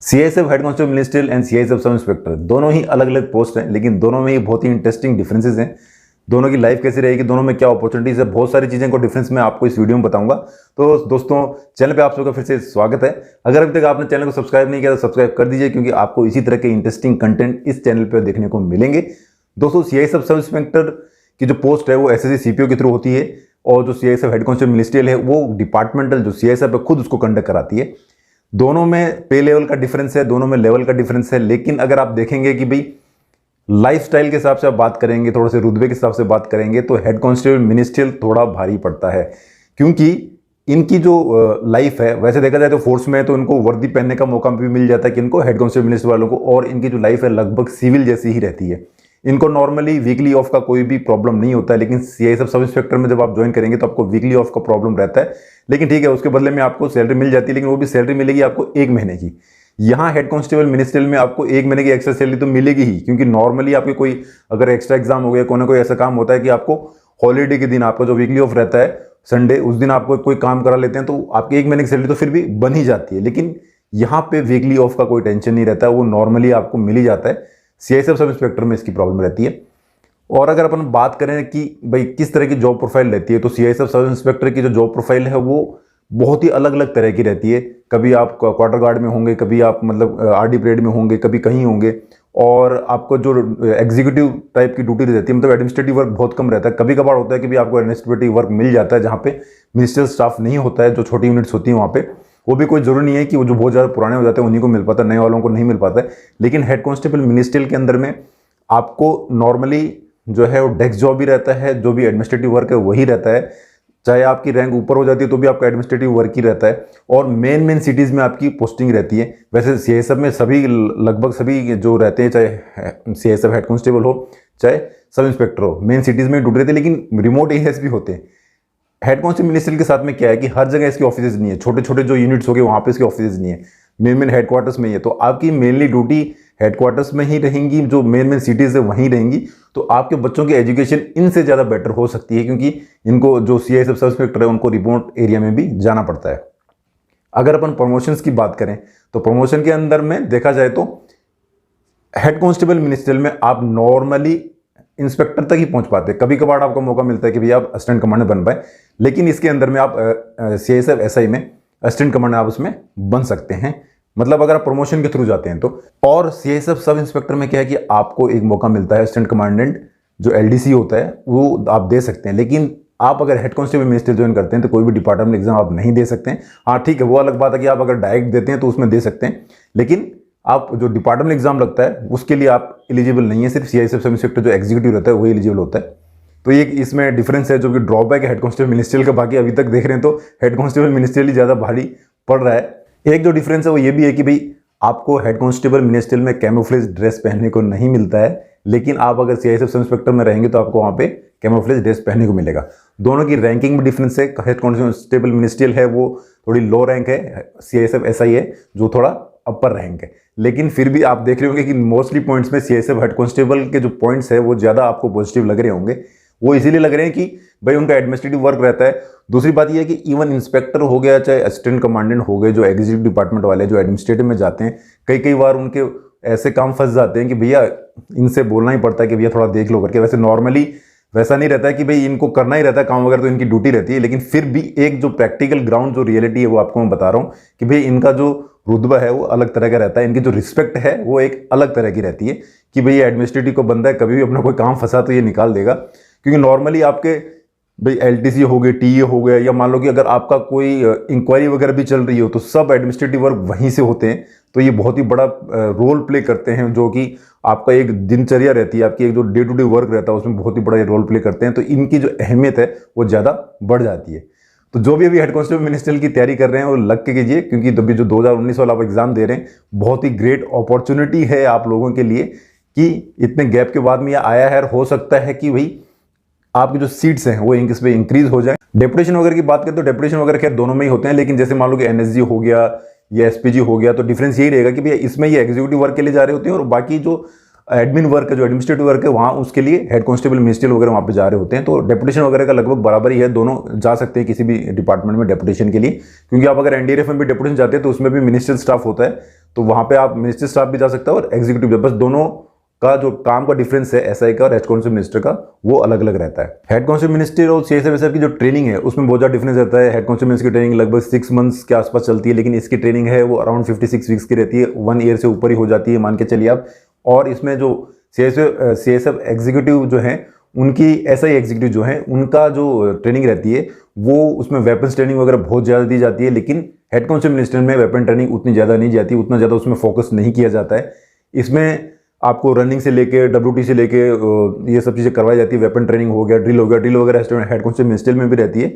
CISF head constable ministerial and CISF sub inspector दोनों ही अलग अलग पोस्ट हैं, लेकिन दोनों में ही बहुत ही इंटरेस्टिंग डिफरेंसेस हैं। दोनों की लाइफ कैसी रहेगी, दोनों में क्या अपॉर्चुनिटीज है, बहुत सारी चीज़ें को डिफरेंस मैं आपको इस वीडियो में बताऊंगा। तो दोस्तों, चैनल पे आप सबका फिर से स्वागत है। अगर अभी तक आपने चैनल को सब्सक्राइब नहीं किया तो सब्सक्राइब कर दीजिए, क्योंकि आपको इसी तरह के इंटरेस्टिंग कंटेंट इस चैनल पर देखने को मिलेंगे। दोस्तों, सीआईएसएफ सब इंस्पेक्टर की जो पोस्ट है वो एसएससी सीपीओ के थ्रू होती है, और जो सीआईएसएफ हेड कांस्टेबल मिनिस्ट्रियल है वो डिपार्टमेंटल जो सीआईएसएफ है खुद उसको कंडक्ट कराती है। दोनों में पे लेवल का डिफरेंस है, दोनों में लेवल का डिफरेंस है, लेकिन अगर आप देखेंगे कि भाई लाइफस्टाइल के हिसाब से आप बात करेंगे, थोड़े से रुतबे के हिसाब से बात करेंगे, तो हेड कांस्टेबल मिनिस्ट्रियल थोड़ा भारी पड़ता है। क्योंकि इनकी जो लाइफ है, वैसे देखा जाए तो फोर्स में है तो इनको वर्दी पहनने का मौका भी मिल जाता है कि इनको हेड कांस्टेबल मिनिस्ट्री वालों को, और इनकी जो लाइफ है लगभग सिविल जैसी ही रहती है। इनको नॉर्मली वीकली ऑफ का कोई भी प्रॉब्लम नहीं होता है, लेकिन सीआईएसएफ सब इंस्पेक्टर में जब आप ज्वाइन करेंगे तो आपको वीकली ऑफ का प्रॉब्लम रहता है। लेकिन ठीक है, उसके बदले में आपको सैलरी मिल जाती है, लेकिन वो भी सैलरी मिलेगी आपको 1 महीने की। यहाँ हेड कांस्टेबल मिनिस्ट्रियल में आपको 1 महीने की एक्स्ट्रा सैलरी तो मिलेगी ही, क्योंकि नॉर्मली आपके कोई अगर एक्स्ट्रा एग्जाम हो गया, कोई ना कोई ऐसा काम होता है कि आपको हॉलीडे के दिन आपका जो वीकली ऑफ रहता है संडे, उस दिन आपको कोई काम करा लेते हैं, तो आपकी 1 महीने की सैलरी तो फिर भी बन ही जाती है। लेकिन यहाँ पे वीकली ऑफ का कोई टेंशन नहीं रहता है, वो नॉर्मली आपको मिल ही जाता है। सीआईएसएफ सब इंस्पेक्टर में इसकी प्रॉब्लम रहती है। और अगर अपन बात करें कि भाई किस तरह की जॉब प्रोफाइल रहती है, तो सीआईएसएफ सब इंस्पेक्टर की जो जॉब प्रोफाइल है वो बहुत ही अलग अलग तरह की रहती है। कभी आप क्वार्टर गार्ड में होंगे, कभी आप मतलब आरडी परेड में होंगे, कभी कहीं होंगे, और आपको जो एग्जीक्यूटिव टाइप की ड्यूटी रहती है, मतलब एडमिनिस्ट्रेटिव वर्क बहुत कम रहता है। कभी कभार होता है कि भी आपको एडमिनिस्ट्रेटिव वर्क मिल जाता है जहाँ पे मिनिस्ट्रियल स्टाफ नहीं होता है, जो छोटी यूनिट्स होती हैं वहाँ पे। वो भी कोई जरूरी नहीं है कि वो जो बहुत ज़्यादा पुराने हो जाते हैं उन्हीं को मिल पाता है, नए वालों को नहीं मिल पाता है। लेकिन हेड कांस्टेबल मिनिस्ट्रियल के अंदर में आपको नॉर्मली जो है वो डेस्क जॉब भी रहता है, जो भी एडमिनिस्ट्रेटिव वर्क है वही रहता है। चाहे आपकी रैंक ऊपर हो जाती है तो भी आपका एडमिनिस्ट्रेटिव वर्क ही रहता है, और मेन सिटीज़ में आपकी पोस्टिंग रहती है। वैसे सीआईएसएफ में सभी लगभग सभी जो रहते हैं, चाहे सीआईएसएफ हेड कांस्टेबल हो चाहे सब इंस्पेक्टर हो, मेन सिटीज़ में ड्यूटी रहती है, लेकिन रिमोट एरियाज भी होते हैं। हेड कांस्टेबल मिनिस्ट्रियल के साथ में क्या है कि हर जगह इसकी ऑफिस नहीं है, छोटे छोटे जो यूनिट्स हो गए वहाँ पे इसकी ऑफिस नहीं है, मेन हेडक्वार्टर्स में ही है। तो आपकी मेनली ड्यूटी हेडक्वार्टर्स में ही रहेंगी, जो मेन सिटीज़ है वहीं रहेंगी। तो आपके बच्चों की एजुकेशन इनसे ज़्यादा बेटर हो सकती है, क्योंकि इनको जो सीआईएसएफ सब इंस्पेक्टर है उनको रिमोट एरिया में भी जाना पड़ता है। अगर अपन प्रमोशंस की बात करें तो प्रमोशन के अंदर में देखा जाए तो हेड कांस्टेबल मिनिस्ट्रियल में आप नॉर्मली इंस्पेक्टर तक ही पहुंच पाते हैं। कभी कभार आपको मौका मिलता है कि भैया आप असिस्टेंट कमांडर बन पाए, लेकिन इसके अंदर में आप सीआईएसएफ एसआई में असिस्टेंट कमांडर आप उसमें बन सकते हैं, मतलब अगर आप प्रमोशन के थ्रू जाते हैं तो। और सीआईएसएफ सब इंस्पेक्टर में क्या है कि आपको एक मौका मिलता है असिस्टेंट कमांडेंट, जो एलडीसी होता है वो आप दे सकते हैं। लेकिन आप अगर हेड कांस्टेबल मिनिस्ट्रियल ज्वाइन करते हैं तो कोई भी डिपार्टमेंट एग्जाम आप नहीं दे सकते हैं। हाँ ठीक है, वो अलग बात है कि आप अगर डायरेक्ट देते हैं तो उसमें दे सकते हैं, लेकिन आप जो डिपार्टमेंट एग्जाम लगता है उसके लिए आप एलिजिबल नहीं है। सिर्फ सीआईएसएफ सब इंस्पेक्टर जो एग्जीक्यूटिव रहता है वही एलिजिबल होता है। तो ये इसमें डिफरेंस है, जो कि ड्रॉबैक है हेड कांस्टेबल मिनिस्ट्रियल का। बाकी अभी तक देख रहे हैं तो हेड कांस्टेबल मिनिस्ट्रियल ही ज़्यादा भारी पड़ रहा है। एक जो डिफरेंस है वो ये भी है कि भाई आपको हेड कांस्टेबल मिनिस्ट्रियल में कैमोफ्लेज ड्रेस पहनने को नहीं मिलता है, लेकिन आप अगर सीआईएसएफ सब इंस्पेक्टर में रहेंगे तो आपको वहाँ पे कैमोफ्लेज ड्रेस पहनने को मिलेगा। दोनों की रैंकिंग में डिफरेंस है। हेड कांस्टेबल मिनिस्ट्रियल है वो थोड़ी लो रैंक है, सीआईएसएफ एसआई है जो थोड़ा अपर रैंक है। लेकिन फिर भी आप देख रहे होंगे कि मोस्टली पॉइंट्स में सीआईएसएफ हेड कांस्टेबल के जो पॉइंट्स है वो ज़्यादा आपको पॉजिटिव लग रहे होंगे। वो इसीलिए लग रहे हैं कि भाई उनका एडमिनिस्ट्रेटिव वर्क रहता है। दूसरी बात यह है कि इवन इंस्पेक्टर हो गया चाहे असिस्टेंट कमांडेंट हो गए, जो एग्जीक्यूटिव डिपार्टमेंट वाले जो एडमिनिस्ट्रेटिव में जाते हैं, कई बार उनके ऐसे काम फंस जाते हैं कि भैया इनसे बोलना ही पड़ता है कि भैया थोड़ा देख लो करके। वैसे नॉर्मली वैसा नहीं रहता है कि भाई इनको करना ही रहता है काम वगैरह, तो इनकी ड्यूटी रहती है। लेकिन फिर भी एक जो प्रैक्टिकल ग्राउंड जो रियलिटी है वो आपको मैं बता रहा हूँ कि भाई इनका जो रुतबा है वो अलग तरह का रहता है, इनकी जो रिस्पेक्ट है वो एक अलग तरह की रहती है कि भाई एडमिनिस्ट्रेटिव को बंदा है, कभी भी अपना कोई काम फंसा तो ये निकाल देगा। क्योंकि नॉर्मली आपके भाई एलटीसी हो गए, टीए हो गया, या मान लो कि अगर आपका कोई इंक्वायरी वगैरह भी चल रही हो तो सब एडमिनिस्ट्रेटिव वर्क वहीं से होते हैं। तो ये बहुत ही बड़ा रोल प्ले करते हैं, जो कि आपका एक दिनचर्या रहती है, आपकी एक जो डे टू डे वर्क रहता है उसमें बहुत ही बड़ा रोल प्ले करते हैं। तो इनकी जो अहमियत है वो ज़्यादा बढ़ जाती है। तो जो भी अभी हेड कांस्टेबल मिनिस्ट्रियल की तैयारी कर रहे हैं वो लग के कीजिए, क्योंकि अभी जो 2019 वाला आप एग्जाम दे रहे हैं बहुत ही ग्रेट अपॉर्चुनिटी है आप लोगों के लिए, कि इतने गैप के बाद में यह आया है। हो सकता है कि भाई आपकी जो सीट्स हैं वो इस पे इंक्रीज हो जाए। डेपुटेशन वगैरह की बात करें तो डेपुटेशन वगैरह खैर दोनों में ही होते हैं, लेकिन जैसे मान लो कि एनएसजी हो गया या एसपीजी हो गया तो डिफरेंस यही रहेगा कि भैया इसमें ये एग्जीक्यूटिव वर्क के लिए जा रहे होते हैं, और बाकी जो एडमिन वर्क है, जो एडमिनिस्ट्रेटिव वर्क है, वहाँ उसके लिए हेड कांस्टेबल मिनिस्ट्रियल वगैरह वहाँ पे जा रहे होते हैं। तो डेपुटेशन वगैरह का लगभग बराबर ही है, दोनों जा सकते हैं किसी भी डिपार्टमेंट में डेपुटेशन के लिए। क्योंकि आप अगर एनडीआरएफ में भी डेपुटेशन जाते हैं तो उसमें भी मिनिस्ट्रियल स्टाफ होता है, तो वहाँ पे आप मिनिस्ट्री स्टाफ भी जा सकते हो और एग्जीक्यूटिव, बस दोनों का जो काम का डिफरेंस है एसआई का और हेड कांस्टेबल मिनिस्टर का वो अलग अलग रहता है। हेड कांस्टेबल मिनिस्टर और सीएसएफ की जो ट्रेनिंग है उसमें बहुत ज़्यादा डिफरेंस रहता है। हेड कांस्टेबल मिनिस्टर की ट्रेनिंग लगभग 6 मंथ्स के आसपास चलती है, लेकिन इसकी ट्रेनिंग है वो अराउंड 56 वीक्स की रहती है, 1 ईयर से ऊपर ही हो जाती है मान के चलिए आप। और इसमें जो सीएसएफ एग्जीक्यूटिव जो है उनकी एसआई एग्जीक्यूटिव जो है उनका जो ट्रेनिंग रहती है वो उसमें वेपन्स ट्रेनिंग वगैरह बहुत ज़्यादा दी जाती है, लेकिन हेड कांस्टेबल मिनिस्टर में वेपन ट्रेनिंग उतनी ज़्यादा नहीं जाती, उतना ज़्यादा उसमें फोकस नहीं किया जाता है। इसमें आपको रनिंग से लेके WT से लेके ये सब चीज़ें करवाई जाती है। वेपन ट्रेनिंग हो गया, ड्रिल हो गया, ड्रिल वगैरह हेड कांस्टेबल मिनिस्टर में भी रहती है,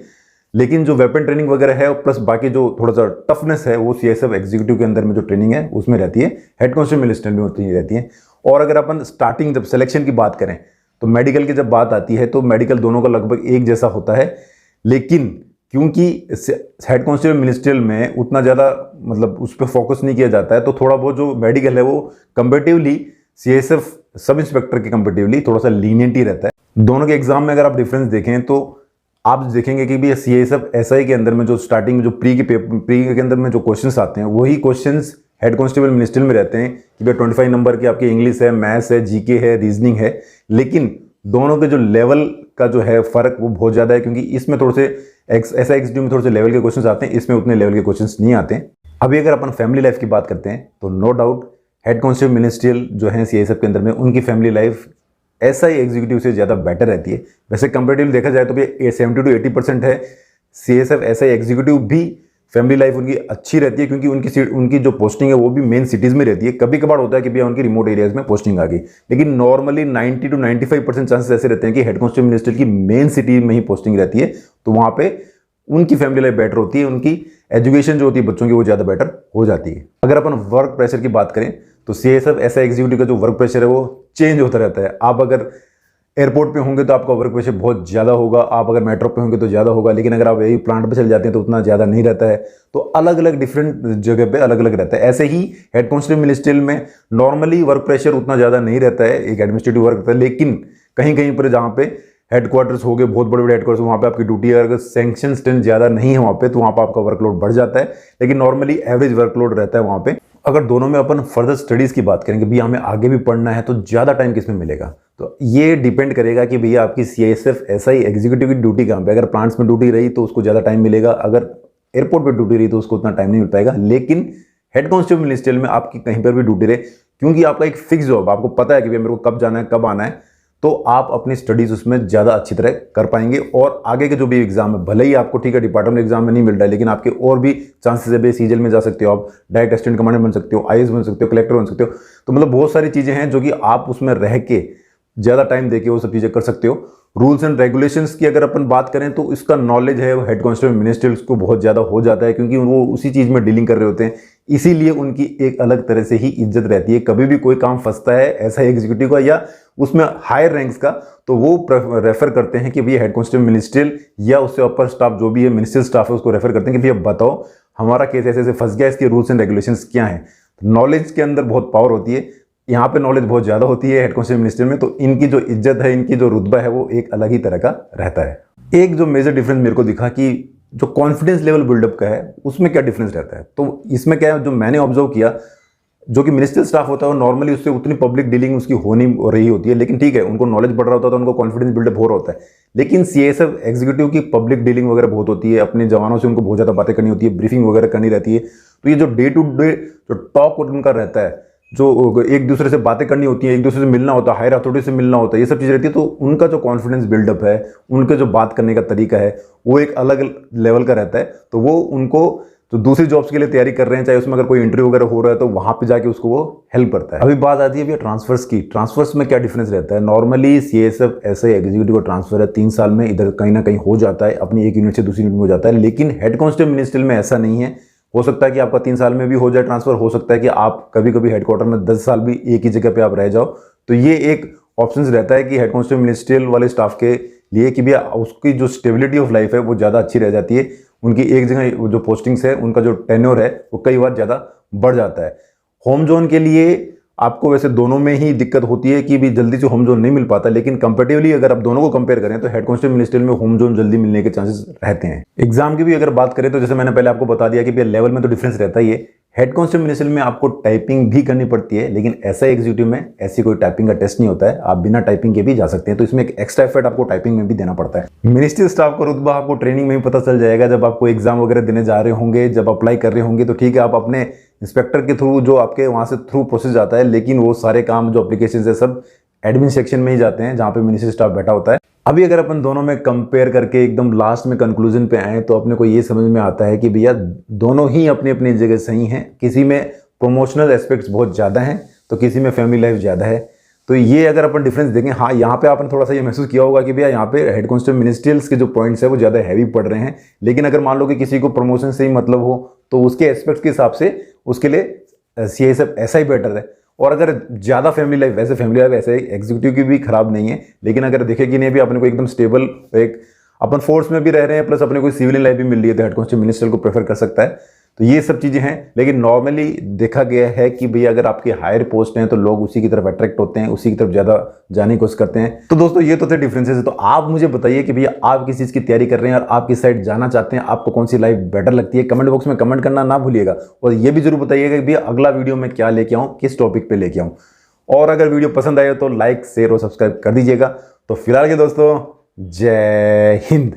लेकिन जो वेपन ट्रेनिंग वगैरह है प्लस बाकी जो थोड़ा सा टफनेस है वो सीएसएफ एग्जीक्यूटिव के अंदर में जो ट्रेनिंग है उसमें रहती है, हेड कांस्टेबल मिनिस्टर में उतनी रहती है। और अगर अपन स्टार्टिंग जब सिलेक्शन की बात करें तो मेडिकल की जब बात आती है तो मेडिकल दोनों का लगभग एक जैसा होता है, लेकिन क्योंकि हेड कांस्टेबल मिनिस्ट्रियल में उतना ज़्यादा मतलब उस पर फोकस नहीं किया जाता है, तो थोड़ा बहुत जो मेडिकल है वो कंपेरेटिवली सीएसएफ सब इंस्पेक्टर के कंपेरेटिवली थोड़ा सा लीनियंट ही रहता है। दोनों के एग्जाम में अगर आप डिफरेंस देखें तो आप देखेंगे कि भी सीएसएफ एसआई के अंदर में जो स्टार्टिंग में जो प्री के अंदर में जो क्वेश्चंस आते हैं वही क्वेश्चंस हेड कांस्टेबल मिनिस्ट्रियल में रहते हैं कि भाई 25 नंबर के आपके इंग्लिश है, मैथ्स है, जीके है, रीजनिंग है, लेकिन दोनों के जो लेवल का जो है फर्क वो बहुत ज़्यादा है, क्योंकि इसमें थोड़े से एसआई एग्जीक्यूटिव में थोड़े से लेवल के क्वेश्चंस आते हैं, इसमें उतने लेवल के क्वेश्चंस नहीं आते हैं। अभी अगर अपन फैमिली लाइफ की बात करते हैं तो no doubt head constable ministerial जो है सीएसएफ के अंदर में उनकी फैमिली लाइफ एसआई एग्जीक्यूटिव से ज़्यादा बेटर रहती है। वैसे कंपेरेटिवली देखा जाए तो भी 70 to 80% है, सीएसएफ एसआई एग्जीक्यूटिव भी फैमिली लाइफ उनकी अच्छी रहती है, क्योंकि उनकी जो पोस्टिंग है वो भी मेन सिटीज़ में रहती है। कभी कभार होता है कि भैया उनकी रिमोट एरियाज में पोस्टिंग आ गई, लेकिन नॉर्मली 90 to 95% चांसेस ऐसे रहते हैं कि हेड कांस्टेबल मिनिस्टर की मेन सिटी में ही पोस्टिंग रहती है, तो वहाँ पे उनकी फैमिली लाइफ बेटर होती है, उनकी एजुकेशन जो होती है बच्चों की वो ज़्यादा बेटर हो जाती है। अगर अपन वर्क प्रेशर की बात करें तो सीएसएफ एसआई एग्जीक्यूटिव का जो वर्क प्रेशर है वो चेंज होता रहता है। आप अगर एयरपोर्ट पे होंगे तो आपका वर्क प्रेशर बहुत ज़्यादा होगा, आप अगर मेट्रो पे होंगे तो ज़्यादा होगा, लेकिन अगर आप यही प्लांट पे चले जाते हैं तो उतना ज़्यादा नहीं रहता है। तो अलग अलग डिफरेंट जगह पे अलग अलग रहता है। ऐसे ही हेड कांस्टेबल मिनिस्ट्रियल में नॉर्मली वर्क प्रेशर उतना ज़्यादा नहीं रहता है, एक एडमिनिस्ट्रेटिव वर्क रहता है, लेकिन कहीं कहीं पर जहाँ पे हेडक्वार्टर्स हो गए, बहुत बड़े बड़े हेडक्वार्टर्स, वहाँ पे आपकी ड्यूटी अगर सैंक्शन स्ट्रेंथ ज़्यादा नहीं है वहाँ पे तो वहाँ पे आपका वर्कलोड बढ़ जाता है, लेकिन नॉर्मली एवरेज वर्कलोड रहता है वहाँ पे। अगर दोनों में अपन फर्दर स्टडीज़ की बात करेंगे भैया हमें आगे भी पढ़ना है तो ज़्यादा टाइम किस में मिलेगा, तो ये डिपेंड करेगा कि भैया आपकी सीएसएफ एसआई एग्जीक्यूटिव की ड्यूटी कहाँ पे। अगर प्लांट्स में ड्यूटी रही तो उसको ज़्यादा टाइम मिलेगा, अगर एयरपोर्ट पर ड्यूटी रही तो उसको उतना टाइम नहीं मिल पाएगा। लेकिन हेड कांस्टेबल मिनिस्ट्रियल में आपकी कहीं पर भी ड्यूटी रहे, क्योंकि आपका एक फिक्स जॉब, आपको पता है कि भैया मेरे को कब जाना है कब आना है, तो आप अपनी स्टडीज़ उसमें ज़्यादा अच्छी तरह कर पाएंगे। और आगे के जो भी एग्जाम है, भले ही आपको ठीक है डिपार्टमेंट एग्जाम में नहीं मिल रहा है, लेकिन आपके और भी चांसेस है, सीजीएल में जा सकते हो, आप डायरेक्ट असिस्टेंट कमांडेंट बन सकते हो, आईएएस बन सकते हो, कलेक्टर बन सकते हो। तो मतलब बहुत सारी चीज़ें हैं जो कि आप उसमें रह के ज़्यादा टाइम देके वो सब चीज़ें कर सकते हो। रूल्स एंड रेगुलेशंस की अगर अपन बात करें तो इसका नॉलेज है हेड कांस्टेबल मिनिस्ट्रियल को बहुत ज़्यादा हो जाता है, क्योंकि वो उसी चीज़ में डीलिंग कर रहे होते हैं, इसीलिए उनकी एक अलग तरह से ही इज्जत रहती है। कभी भी कोई काम फंसता है ऐसा एग्जीक्यूटिव का या उसमें हायर रैंक्स का, तो वो रेफर करते हैं कि भैया हेड कांस्टेबल मिनिस्ट्रियल या उससे अपर स्टाफ जो भी है मिनिस्ट्रियल स्टाफ है उसको रेफर करते हैं कि भैया बताओ हमारा केस ऐसे ऐसे फंस गया, इसके रूल्स एंड रेगुलेशंस क्या हैं। नॉलेज के अंदर बहुत पावर होती है, यहाँ पे नॉलेज बहुत ज़्यादा होती है हेड कांस्टेबल मिनिस्ट्रियल में, तो इनकी जो इज्जत है, इनकी जो रुतबा है वो एक अलग ही तरह का रहता है। एक जो मेजर डिफरेंस मेरे को दिखा कि जो कॉन्फिडेंस लेवल बिल्डअप का है उसमें क्या डिफरेंस रहता है, तो इसमें क्या है जो मैंने ऑब्जर्व किया, जो कि मिनिस्ट्रियल स्टाफ होता है वो नॉर्मली उससे उतनी पब्लिक डीलिंग उसकी होनी रही होती है, लेकिन ठीक है उनको नॉलेज बढ़ रहा होता है तो उनको कॉन्फिडेंस बिल्डअप हो रहा होता है। लेकिन सीएसएफ एग्जीक्यूटिव की पब्लिक डीलिंग वगैरह बहुत होती है, अपने जवानों से उनको बहुत ज़्यादा बातें करनी होती है, ब्रीफिंग वगैरह करनी रहती है, तो ये जो डे टू डे जो टॉक उनका रहता है, जो एक दूसरे से बातें करनी होती है, एक दूसरे से मिलना होता है, हायर अथॉरिटी से मिलना होता है, ये सब चीज़ रहती है, तो उनका जो कॉन्फिडेंस बिल्डअप है, उनका जो बात करने का तरीका है वो एक अलग लेवल का रहता है। तो वो उनको जो दूसरी जॉब्स के लिए तैयारी कर रहे हैं, चाहे उसमें अगर कोई इंटरव्यू वगैरह हो रहा है तो वहाँ पे जाके उसको वो हेल्प करता है। अभी बात आती है भैया ट्रांसफर्स की। ट्रांसफर्स में क्या डिफरेंस रहता है, नॉर्मली सीएसएफ ऐसे एग्जीक्यूटिव का ट्रांसफर है 3 साल में इधर कहीं ना कहीं हो जाता है, अपनी एक यूनिट से दूसरी यूनिट में हो जाता है, लेकिन हेड कांस्टेबल मिनिस्ट्रियल में ऐसा नहीं है। हो सकता है कि आपका 3 साल में भी हो जाए ट्रांसफर, हो सकता है कि आप कभी कभी हेडक्वार्टर में 10 साल भी एक ही जगह पे आप रह जाओ। तो ये एक ऑप्शन रहता है कि हेड कांस्टेबल मिनिस्ट्रियल वाले स्टाफ के लिए कि भैया उसकी जो स्टेबिलिटी ऑफ लाइफ है वो ज़्यादा अच्छी रह जाती है, उनकी एक जगह जो पोस्टिंग्स है उनका जो टेन्योर है वो कई बार ज़्यादा बढ़ जाता है। होम जोन के लिए आपको वैसे दोनों में ही दिक्कत होती है कि भी जल्दी से होम जोन नहीं मिल पाता, लेकिन कंपेरेटिवली अगर आप दोनों को कंपेयर करें तो हेड कांस्टेबल मिनिस्ट्रियल में होम जोन जल्दी मिलने के चांसेस रहते हैं। एग्जाम की भी अगर बात करें तो जैसे मैंने पहले आपको बता दिया कि भैया लेवल में तो डिफरेंस रहता ही है, हेड कांस्टेबल मिनिस्ट्रियल में आपको टाइपिंग भी करनी पड़ती है, लेकिन ऐसा एग्जीक्यूटिव में ऐसी कोई टाइपिंग का टेस्ट नहीं होता है, आप बिना टाइपिंग के भी जा सकते हैं। तो इसमें एक एक्स्ट्रा एफर्ट आपको टाइपिंग में भी देना पड़ता है। मिनिस्ट्रियल स्टाफ का रुतबा आपको ट्रेनिंग में ही पता चल जाएगा, जब आपको एग्जाम वगैरह देने जा रहे होंगे, जब अप्लाई कर रहे होंगे, तो ठीक है आप अपने इंस्पेक्टर के थ्रू जो आपके वहाँ से थ्रू प्रोसेस जाता है, लेकिन वो सारे काम जो अप्लीकेशन है सब एडमिन सेक्शन में ही जाते हैं, जहाँ पे मिनिस्ट्री स्टाफ बैठा होता है। अभी अगर अपन दोनों में कंपेयर करके एकदम लास्ट में कंक्लूजन पे आए तो अपने को ये समझ में आता है कि भैया दोनों ही अपनी अपनी जगह सही हैं। किसी में प्रोमोशनल एस्पेक्ट्स बहुत ज़्यादा हैं तो किसी में फैमिली लाइफ ज़्यादा है। तो ये अगर अपन डिफरेंस देखें, हाँ यहाँ पे आपने थोड़ा सा ये महसूस किया होगा कि भैया यहाँ पे हेड कांस्टेबल मिनिस्ट्रियल्स के जो पॉइंट्स है वो ज़्यादा हैवी पड़ रहे हैं, लेकिन अगर मान लो कि किसी को प्रमोशन से ही मतलब हो तो उसके एस्पेक्ट्स के हिसाब से उसके लिए CISF ऐसा ही बेटर है। और अगर ज़्यादा फैमिली लाइफ, वैसे फैमिली लाइफ ऐसे एग्जीक्यूटिव की भी खराब नहीं है, लेकिन अगर देखे कि नहीं भी अपने को एकदम स्टेबल एक अपन फोर्स में भी रह रहे हैं प्लस अपने को सिविलियन लाइफ भी मिल रही है तो हेड कांस्टेबल मिनिस्ट्रियल को प्रेफर कर सकता है। तो ये सब चीज़ें हैं, लेकिन नॉर्मली देखा गया है कि भैया अगर आपके हायर पोस्ट हैं तो लोग उसी की तरफ अट्रैक्ट होते हैं, उसी की तरफ ज़्यादा जाने की कोशिश करते हैं। तो दोस्तों ये तो थे डिफरेंसेस। तो आप मुझे बताइए कि भैया आप किस चीज़ की तैयारी कर रहे हैं और आप किस साइड जाना चाहते हैं, आपको कौन सी लाइफ बेटर लगती है। कमेंट बॉक्स में कमेंट करना ना भूलिएगा और ये भी जरूर बताइएगा कि भैया अगला वीडियो में क्या लेके आऊँ, किस टॉपिक पर लेके आऊँ। और अगर वीडियो पसंद आए तो लाइक शेयर और सब्सक्राइब कर दीजिएगा। तो फिलहाल के दोस्तों जय हिंद।